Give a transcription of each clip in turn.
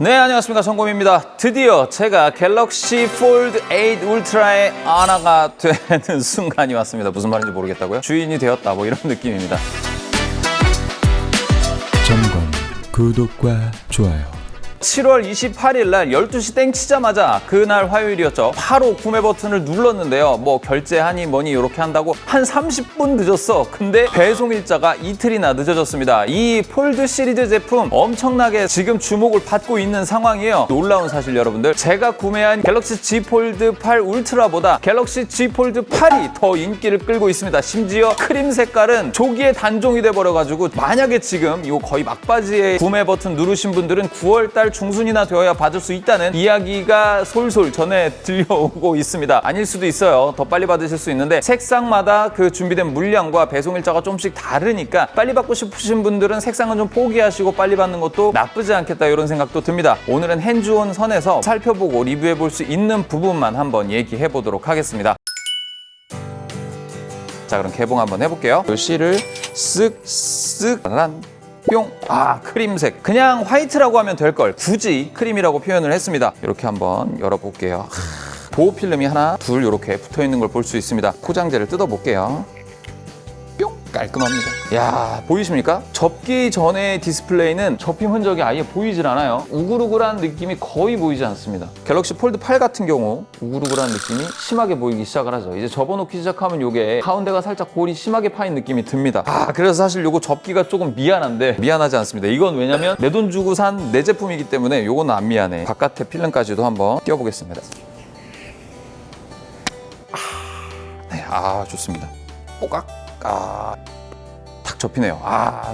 네, 안녕하십니까, 정곰입니다. 드디어 제가 갤럭시 폴드 8 울트라의 아나가 되는 순간이 왔습니다. 무슨 말인지 모르겠다고요? 주인이 되었다, 뭐 이런 느낌입니다. 점검, 구독과 좋아요. 7월 28일 날 12시 땡 치자마자 그날 화요일이었죠. 바로 구매 버튼을 눌렀는데요. 뭐 결제하니 뭐니 이렇게 한다고 한 30분 늦었어. 근데 배송 일자가 이틀이나 늦어졌습니다. 이 폴드 시리즈 제품 엄청나게 지금 주목을 받고 있는 상황이에요. 놀라운 사실 여러분들, 제가 구매한 갤럭시 Z 폴드 8 울트라보다 갤럭시 Z 폴드 8이 더 인기를 끌고 있습니다. 심지어 크림 색깔은 조기에 단종이 돼버려가지고 만약에 지금 이거 거의 막바지에 구매 버튼 누르신 분들은 9월달 중순이나 되어야 받을 수 있다는 이야기가 솔솔 전해 들려오고 있습니다. 아닐 수도 있어요. 더 빨리 받으실 수 있는데 색상마다 그 준비된 물량과 배송 일자가 조금씩 다르니까 빨리 받고 싶으신 분들은 색상은 좀 포기하시고 빨리 받는 것도 나쁘지 않겠다, 이런 생각도 듭니다. 오늘은 핸즈온 선에서 살펴보고 리뷰해 볼 수 있는 부분만 한번 얘기해 보도록 하겠습니다. 자, 그럼 개봉 한번 해볼게요. 이 실을 쓱쓱 뿅! 아, 크림색. 그냥 화이트라고 하면 될걸. 굳이 크림이라고 표현을 했습니다. 이렇게 한번 열어볼게요. 보호 필름이 하나, 둘 이렇게 붙어있는 걸 볼 수 있습니다. 포장재를 뜯어볼게요. 뿅! 깔끔합니다. 야, 보이십니까? 접기 전의 디스플레이는 접힘 흔적이 아예 보이질 않아요. 우글우글한 느낌이 거의 보이지 않습니다. 갤럭시 폴드 8 같은 경우 우글우글한 느낌이 심하게 보이기 시작을 하죠. 이제 접어놓기 시작하면 이게 가운데가 살짝 골이 심하게 파인 느낌이 듭니다. 그래서 사실 이거 접기가 조금 미안한데 미안하지 않습니다. 이건 왜냐면 내 돈 주고 산 내 제품이기 때문에 이건 안 미안해. 바깥에 필름까지도 한번 띄워보겠습니다. 네, 좋습니다. 뽀각. 탁 접히네요.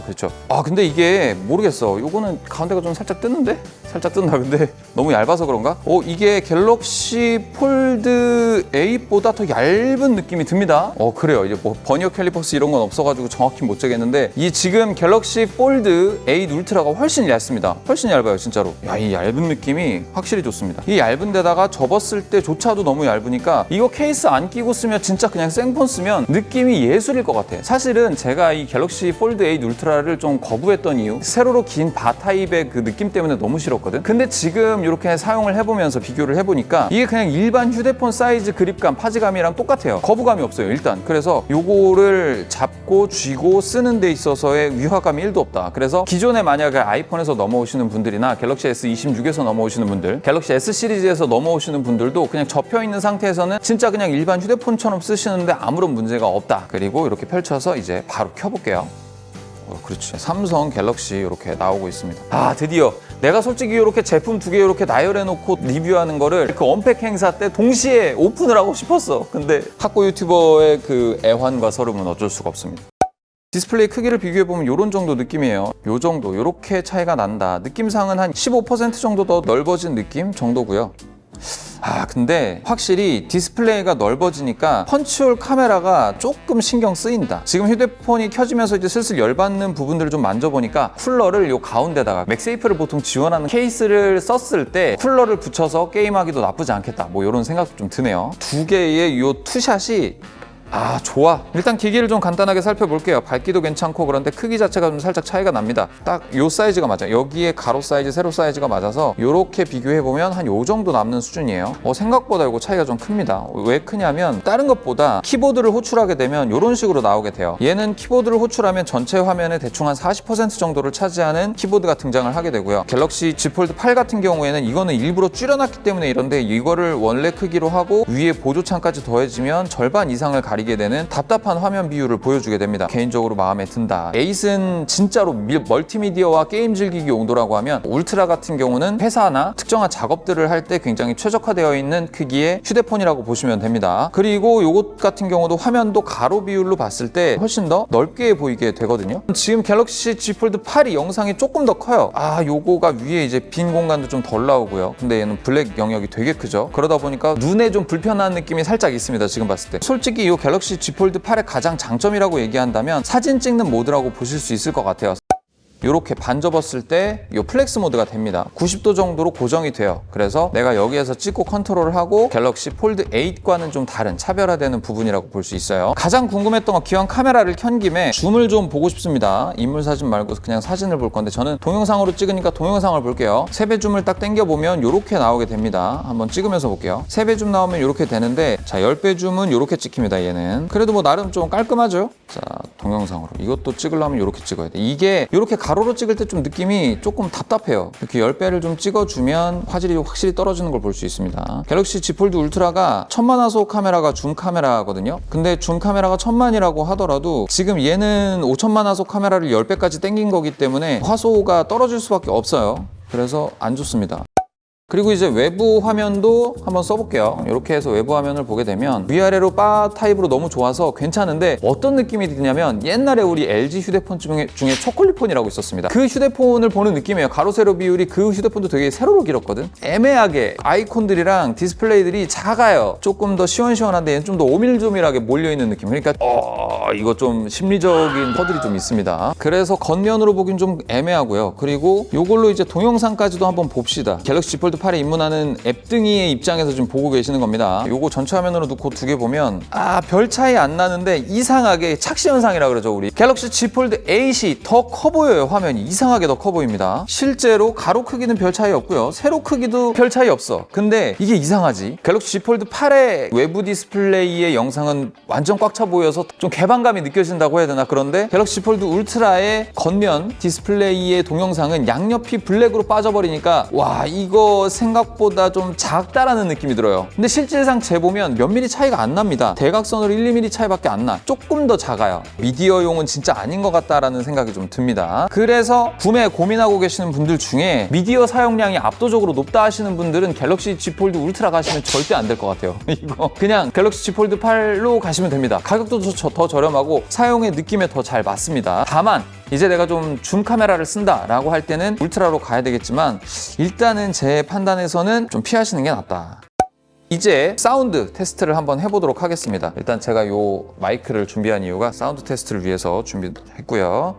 그렇죠. 근데 이게 모르겠어. 요거는 가운데가 좀 살짝 뜨는데? 살짝 뜬다. 근데 너무 얇아서 그런가? 이게 갤럭시 폴드 8보다 더 얇은 느낌이 듭니다. 그래요. 이제 뭐 버니어 캘리퍼스 이런 건 없어가지고 정확히 못 재겠는데 이 지금 갤럭시 폴드 8 울트라가 훨씬 얇습니다. 훨씬 얇아요, 진짜로. 이 얇은 느낌이 확실히 좋습니다. 이 얇은 데다가 접었을 때조차도 너무 얇으니까 이거 케이스 안 끼고 쓰면 진짜 그냥 생폰 쓰면 느낌이 예술일 것 같아. 사실은 제가 이 갤럭시 폴드 8 울트라를 좀 거부했던 이유, 세로로 긴 바 타입의 그 느낌 때문에 너무 싫었거든. 근데 지금 이렇게 사용을 해보면서 비교를 해보니까 이게 그냥 일반 휴대폰 사이즈 그립감, 파지감이랑 똑같아요. 거부감이 없어요, 일단. 그래서 요거를 잡고 쥐고 쓰는 데 있어서의 위화감이 1도 없다. 그래서 기존에 만약에 아이폰에서 넘어오시는 분들이나 갤럭시 S26에서 넘어오시는 분들, 갤럭시 S 시리즈에서 넘어오시는 분들도 그냥 접혀있는 상태에서는 진짜 그냥 일반 휴대폰처럼 쓰시는데 아무런 문제가 없다. 그리고 이렇게 펼쳐서 이제 바로 켜볼게요. 그렇지. 삼성 갤럭시 이렇게 나오고 있습니다. 드디어 내가 솔직히 이렇게 제품 두 개 이렇게 나열해놓고 리뷰하는 거를 그 언팩 행사 때 동시에 오픈을 하고 싶었어. 근데 학고 유튜버의 그 애환과 서름은 어쩔 수가 없습니다. 디스플레이 크기를 비교해보면 이런 정도 느낌이에요. 요 정도, 요렇게 차이가 난다. 느낌상은 한 15% 정도 더 넓어진 느낌 정도고요. 근데 확실히 디스플레이가 넓어지니까 펀치홀 카메라가 조금 신경 쓰인다. 지금 휴대폰이 켜지면서 이제 슬슬 열받는 부분들을 좀 만져보니까 쿨러를 요 가운데다가 맥세이프를 보통 지원하는 케이스를 썼을 때 쿨러를 붙여서 게임하기도 나쁘지 않겠다. 뭐 이런 생각도 좀 드네요. 두 개의 요 투샷이 좋아. 일단 기기를 좀 간단하게 살펴볼게요. 밝기도 괜찮고 그런데 크기 자체가 좀 살짝 차이가 납니다. 딱 요 사이즈가 맞아요. 여기에 가로 사이즈, 세로 사이즈가 맞아서 요렇게 비교해보면 한 요 정도 남는 수준이에요. 생각보다 요거 차이가 좀 큽니다. 왜 크냐면 다른 것보다 키보드를 호출하게 되면 요런 식으로 나오게 돼요. 얘는 키보드를 호출하면 전체 화면의 대충 한 40% 정도를 차지하는 키보드가 등장을 하게 되고요. 갤럭시 Z 폴드 8 같은 경우에는 이거는 일부러 줄여놨기 때문에 이런데 이거를 원래 크기로 하고 위에 보조창까지 더해지면 절반 이상을 가리게 되는 답답한 화면 비율을 보여주게 됩니다. 개인적으로 마음에 든다. 8은 진짜로 멀티미디어와 게임 즐기기 용도라고 하면 울트라 같은 경우는 회사나 특정한 작업들을 할 때 굉장히 최적화되어 있는 크기의 휴대폰이라고 보시면 됩니다. 그리고 요것 같은 경우도 화면도 가로 비율로 봤을 때 훨씬 더 넓게 보이게 되거든요. 지금 갤럭시 Z 폴드 8이 영상이 조금 더 커요. 요거가 위에 이제 빈 공간도 좀 덜 나오고요. 근데 얘는 블랙 영역이 되게 크죠. 그러다 보니까 눈에 좀 불편한 느낌이 살짝 있습니다. 지금 봤을 때. 솔직히 이 갤럭시 Z 폴드 8의 가장 장점이라고 얘기한다면 사진 찍는 모드라고 보실 수 있을 것 같아요. 이렇게 반 접었을 때 이 플렉스 모드가 됩니다. 90도 정도로 고정이 돼요. 그래서 내가 여기에서 찍고 컨트롤을 하고 갤럭시 폴드 8과는 좀 다른 차별화되는 부분이라고 볼 수 있어요. 가장 궁금했던 건 기왕 카메라를 켠 김에 줌을 좀 보고 싶습니다. 인물 사진 말고 그냥 사진을 볼 건데 저는 동영상으로 찍으니까 동영상을 볼게요. 3배 줌을 딱 당겨보면 이렇게 나오게 됩니다. 한번 찍으면서 볼게요. 3배 줌 나오면 이렇게 되는데 자 10배 줌은 이렇게 찍힙니다. 얘는 그래도 뭐 나름 좀 깔끔하죠. 자 동영상으로 이것도 찍으려면 이렇게 찍어야 돼. 이게 이렇게 가로로 찍을 때 좀 느낌이 조금 답답해요. 이렇게 10배를 좀 찍어주면 화질이 확실히 떨어지는 걸 볼 수 있습니다. 갤럭시 Z 폴드 울트라가 1000만화소 카메라가 줌 카메라거든요. 근데 줌 카메라가 1000만이라고 하더라도 지금 얘는 5000만화소 카메라를 10배까지 당긴 거기 때문에 화소가 떨어질 수밖에 없어요. 그래서 안 좋습니다. 그리고 이제 외부 화면도 한번 써볼게요. 이렇게 해서 외부 화면을 보게 되면 위아래로 바 타입으로 너무 좋아서 괜찮은데 어떤 느낌이 드냐면 옛날에 우리 LG 휴대폰 중에 초콜릿폰이라고 있었습니다. 그 휴대폰을 보는 느낌이에요. 가로 세로 비율이 그 휴대폰도 되게 세로로 길었거든. 애매하게 아이콘들이랑 디스플레이들이 작아요. 조금 더 시원시원한데 얘는 좀 더 오밀조밀하게 몰려있는 느낌. 그러니까 이거 좀 심리적인 허들이 좀 있습니다. 그래서 겉면으로 보긴 좀 애매하고요. 그리고 이걸로 이제 동영상까지도 한번 봅시다. 갤럭시 Z 폴드 8에 입문하는 앱등이의 입장에서 지금 보고 계시는 겁니다. 요거 전체 화면으로 놓고 두 개 보면 별 차이 안 나는데 이상하게 착시현상이라 그러죠. 우리 갤럭시 Z 폴드 8이 더 커 보여요. 화면이 이상하게 더 커 보입니다. 실제로 가로 크기는 별 차이 없고요. 세로 크기도 별 차이 없어. 근데 이게 이상하지. 갤럭시 Z 폴드 8의 외부 디스플레이의 영상은 완전 꽉 차 보여서 좀 개방감이 느껴진다고 해야 되나. 그런데 갤럭시 Z 폴드 울트라의 겉면 디스플레이의 동영상은 양옆이 블랙으로 빠져버리니까 와 이거 생각보다 좀 작다라는 느낌이 들어요. 근데 실질상 재보면 몇 미리 차이가 안 납니다. 대각선으로 1, 2mm 차이밖에 안 나. 조금 더 작아요. 미디어용은 진짜 아닌 것 같다라는 생각이 좀 듭니다. 그래서 구매 고민하고 계시는 분들 중에 미디어 사용량이 압도적으로 높다 하시는 분들은 갤럭시 Z 폴드 울트라 가시면 절대 안 될 것 같아요. 이거 그냥 갤럭시 Z 폴드 8로 가시면 됩니다. 가격도 더 저렴하고 사용의 느낌에 더 잘 맞습니다. 다만 이제 내가 좀 줌 카메라를 쓴다 라고 할 때는 울트라로 가야 되겠지만 일단은 제 판단에서는 좀 피하시는 게 낫다. 이제 사운드 테스트를 한번 해보도록 하겠습니다. 일단 제가 이 마이크를 준비한 이유가 사운드 테스트를 위해서 준비했고요.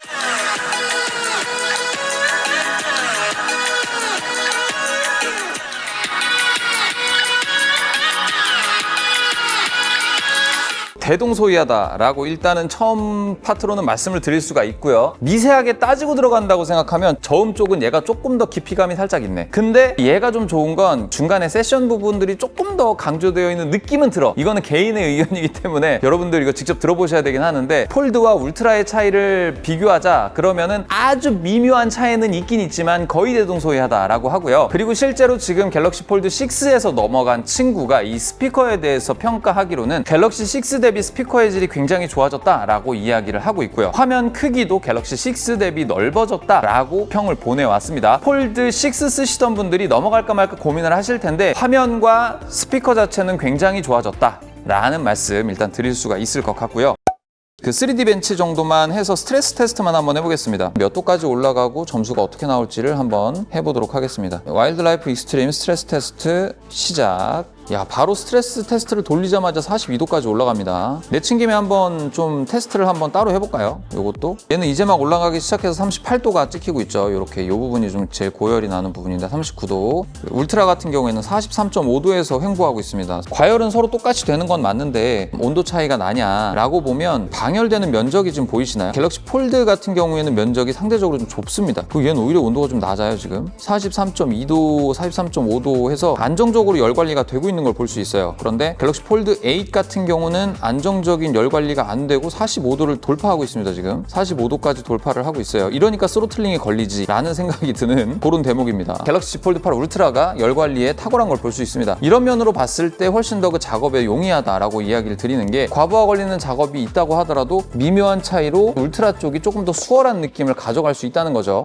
대동소이하다라고 일단은 처음 파트로는 말씀을 드릴 수가 있고요. 미세하게 따지고 들어간다고 생각하면 저음 쪽은 얘가 조금 더 깊이감이 살짝 있네. 근데 얘가 좀 좋은 건 중간에 세션 부분들이 조금 더 강조되어 있는 느낌은 들어. 이거는 개인의 의견이기 때문에 여러분들 이거 직접 들어보셔야 되긴 하는데 폴드와 울트라의 차이를 비교하자 그러면은 아주 미묘한 차이는 있긴 있지만 거의 대동소이하다라고 하고요. 그리고 실제로 지금 갤럭시 폴드 6에서 넘어간 친구가 이 스피커에 대해서 평가하기로는 갤럭시 6 대비 스피커의 질이 굉장히 좋아졌다라고 이야기를 하고 있고요. 화면 크기도 갤럭시 6 대비 넓어졌다라고 평을 보내왔습니다. 폴드 6 쓰시던 분들이 넘어갈까 말까 고민을 하실 텐데 화면과 스피커 자체는 굉장히 좋아졌다라는 말씀 일단 드릴 수가 있을 것 같고요. 그 3D 벤치 정도만 해서 스트레스 테스트만 한번 해보겠습니다. 몇 도까지 올라가고 점수가 어떻게 나올지를 한번 해보도록 하겠습니다. 와일드라이프 익스트림 스트레스 테스트 시작. 야, 바로 스트레스 테스트를 돌리자마자 42도까지 올라갑니다. 내친김에 한번 좀 테스트를 한번 따로 해볼까요? 요것도 얘는 이제 막 올라가기 시작해서 38도가 찍히고 있죠. 이렇게 요 부분이 좀 제일 고열이 나는 부분인데 39도. 울트라 같은 경우에는 43.5도에서 횡보하고 있습니다. 과열은 서로 똑같이 되는 건 맞는데 온도 차이가 나냐라고 보면 방열되는 면적이 지금 보이시나요? 갤럭시 폴드 같은 경우에는 면적이 상대적으로 좀 좁습니다. 그리고 얘는 오히려 온도가 좀 낮아요. 지금 43.2도, 43.5도 해서 안정적으로 열 관리가 되고 있는 걸 볼 수 있어요. 그런데 갤럭시 폴드 8 같은 경우는 안정적인 열 관리가 안 되고 45도를 돌파하고 있습니다. 지금 45도까지 돌파를 하고 있어요. 이러니까 스로틀링이 걸리지 라는 생각이 드는 그런 대목입니다. 갤럭시 Z 폴드 8 울트라가 열 관리에 탁월한 걸 볼 수 있습니다. 이런 면으로 봤을 때 훨씬 더 그 작업에 용이하다라고 이야기를 드리는 게 과부하 걸리는 작업이 있다고 하더라도 미묘한 차이로 울트라 쪽이 조금 더 수월한 느낌을 가져갈 수 있다는 거죠.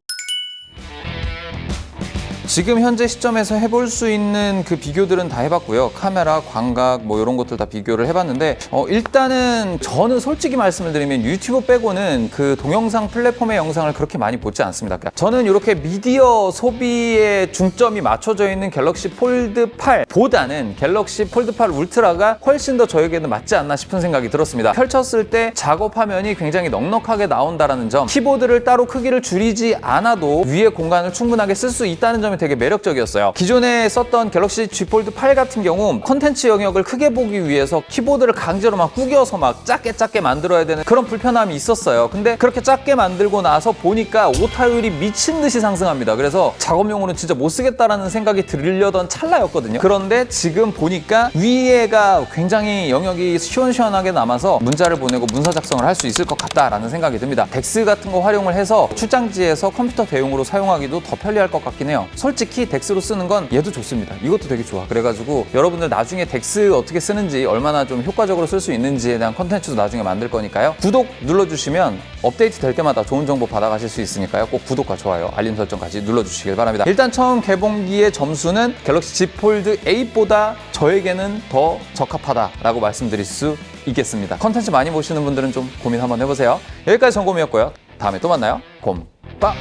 지금 현재 시점에서 해볼 수 있는 그 비교들은 다 해봤고요. 카메라, 광각 뭐 이런 것들 다 비교를 해봤는데 일단은 저는 솔직히 말씀을 드리면 유튜브 빼고는 그 동영상 플랫폼의 영상을 그렇게 많이 보지 않습니다. 그러니까 저는 이렇게 미디어 소비에 중점이 맞춰져 있는 갤럭시 폴드 8보다는 갤럭시 폴드 8 울트라가 훨씬 더 저에게는 맞지 않나 싶은 생각이 들었습니다. 펼쳤을 때 작업 화면이 굉장히 넉넉하게 나온다라는 점, 키보드를 따로 크기를 줄이지 않아도 위에 공간을 충분하게 쓸 수 있다는 점이 되게 매력적이었어요. 기존에 썼던 갤럭시 G 폴드 8 같은 경우 컨텐츠 영역을 크게 보기 위해서 키보드를 강제로 막 구겨서 막 작게 만들어야 되는 그런 불편함이 있었어요. 근데 그렇게 작게 만들고 나서 보니까 오타율이 미친 듯이 상승합니다. 그래서 작업용으로는 진짜 못 쓰겠다라는 생각이 들려던 찰나였거든요. 그런데 지금 보니까 위에가 굉장히 영역이 시원시원하게 남아서 문자를 보내고 문서 작성을 할 수 있을 것 같다라는 생각이 듭니다. 덱스 같은 거 활용을 해서 출장지에서 컴퓨터 대용으로 사용하기도 더 편리할 것 같긴 해요. 솔직히 덱스로 쓰는 건 얘도 좋습니다. 이것도 되게 좋아. 그래가지고 여러분들 나중에 덱스 어떻게 쓰는지, 얼마나 좀 효과적으로 쓸 수 있는지에 대한 컨텐츠도 나중에 만들 거니까요. 구독 눌러주시면 업데이트 될 때마다 좋은 정보 받아가실 수 있으니까요. 꼭 구독과 좋아요, 알림 설정까지 눌러주시길 바랍니다. 일단 처음 개봉기의 점수는 갤럭시 Z 폴드 8보다 저에게는 더 적합하다라고 말씀드릴 수 있겠습니다. 컨텐츠 많이 보시는 분들은 좀 고민 한번 해보세요. 여기까지 점검이었고요. 다음에 또 만나요. 곰빠!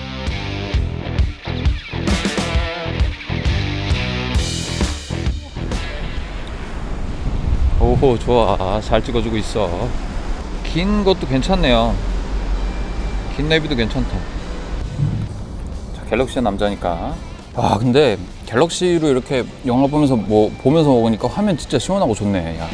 오호, 좋아. 잘 찍어주고 있어. 긴 것도 괜찮네요. 긴 내비도 괜찮다. 자, 갤럭시 남자니까. 와, 근데 갤럭시로 이렇게 영화 보면서 먹으니까 화면 진짜 시원하고 좋네. 야.